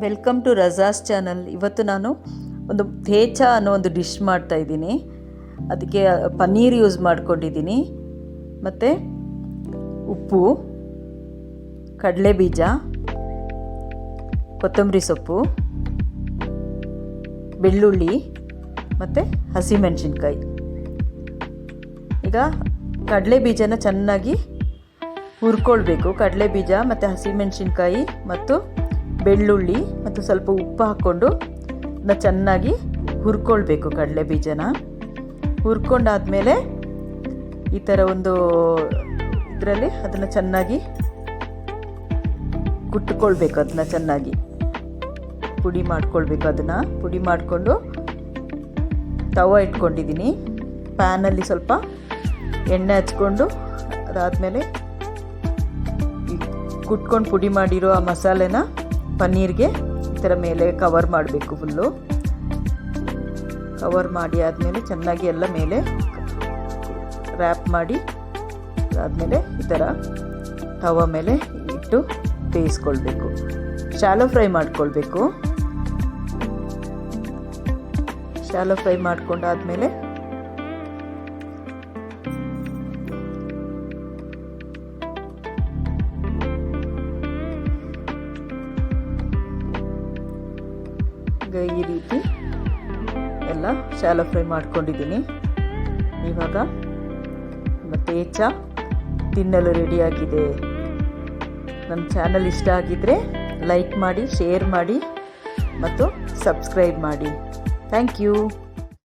Welcome to Rajas channel. ಇವತ್ತು ನಾನು ಒಂದು ಥೇಚಾ ಅನ್ನೋ ಒಂದು ಡಿಶ್ ಮಾಡ್ತಾಯಿದ್ದೀನಿ. ಅದಕ್ಕೆ ಪನ್ನೀರ್ ಯೂಸ್ ಮಾಡ್ಕೊಂಡಿದ್ದೀನಿ, ಮತ್ತು ಉಪ್ಪು, ಕಡಲೆಬೀಜ, ಕೊತ್ತಂಬರಿ ಸೊಪ್ಪು, ಬೆಳ್ಳುಳ್ಳಿ ಮತ್ತು ಹಸಿಮೆಣಸಿನ್ಕಾಯಿ. ಈಗ ಕಡಲೆಬೀಜನ ಚೆನ್ನಾಗಿ ಹುರ್ಕೊಳ್ಬೇಕು. ಕಡಲೆಬೀಜ ಮತ್ತು ಹಸಿಮೆಣಸಿನ್ಕಾಯಿ ಮತ್ತು ಬೆಳ್ಳುಳ್ಳಿ ಮತ್ತು ಸ್ವಲ್ಪ ಉಪ್ಪು ಹಾಕ್ಕೊಂಡು ಅದನ್ನ ಚೆನ್ನಾಗಿ ಹುರ್ಕೊಳ್ಬೇಕು. ಕಡಲೆಬೀಜನ ಹುರ್ಕೊಂಡಾದಮೇಲೆ ಈ ಥರ ಒಂದು ಇದರಲ್ಲಿ ಅದನ್ನು ಚೆನ್ನಾಗಿ ಕುಟ್ಕೊಳ್ಬೇಕು. ಅದನ್ನ ಚೆನ್ನಾಗಿ ಪುಡಿ ಮಾಡ್ಕೊಳ್ಬೇಕು. ಅದನ್ನು ಪುಡಿ ಮಾಡಿಕೊಂಡು ತವ ಇಟ್ಕೊಂಡಿದ್ದೀನಿ. ಪ್ಯಾನಲ್ಲಿ ಸ್ವಲ್ಪ ಎಣ್ಣೆ ಹಚ್ಕೊಂಡು ಅದಾದಮೇಲೆ ಕುಟ್ಕೊಂಡು ಪುಡಿ ಮಾಡಿರೋ ಆ ಮಸಾಲೆನ ಪನ್ನೀರ್ಗೆ ಈ ಥರ ಮೇಲೆ ಕವರ್ ಮಾಡಬೇಕು. ಫುಲ್ಲು ಕವರ್ ಮಾಡಿ ಆದಮೇಲೆ ಚೆನ್ನಾಗಿ ಎಲ್ಲ ಮೇಲೆ ರ್ಯಾಪ್ ಮಾಡಿ ಅದಾದಮೇಲೆ ಈ ಥರ ತವ ಮೇಲೆ ಇಟ್ಟು ಬೇಯಿಸ್ಕೊಳ್ಬೇಕು. ಶಾಲೋ ಫ್ರೈ ಮಾಡ್ಕೊಳ್ಬೇಕು. ಶಾಲೋ ಫ್ರೈ ಮಾಡ್ಕೊಂಡಾದ್ಮೇಲೆ ಈ ರೀತಿ ಎಲ್ಲ ಶಾಲೋ ಫ್ರೈ ಮಾಡ್ಕೊಂಡಿದ್ದೀನಿ. ಇವಾಗ ಥೇಚಾ ತಿನ್ನಲು ರೆಡಿಯಾಗಿದೆ. ನನ್ನ ಚಾನಲ್ ಇಷ್ಟ ಆಗಿದ್ದರೆ ಲೈಕ್ ಮಾಡಿ, ಶೇರ್ ಮಾಡಿ ಮತ್ತು ಸಬ್ಸ್ಕ್ರೈಬ್ ಮಾಡಿ. Thank you.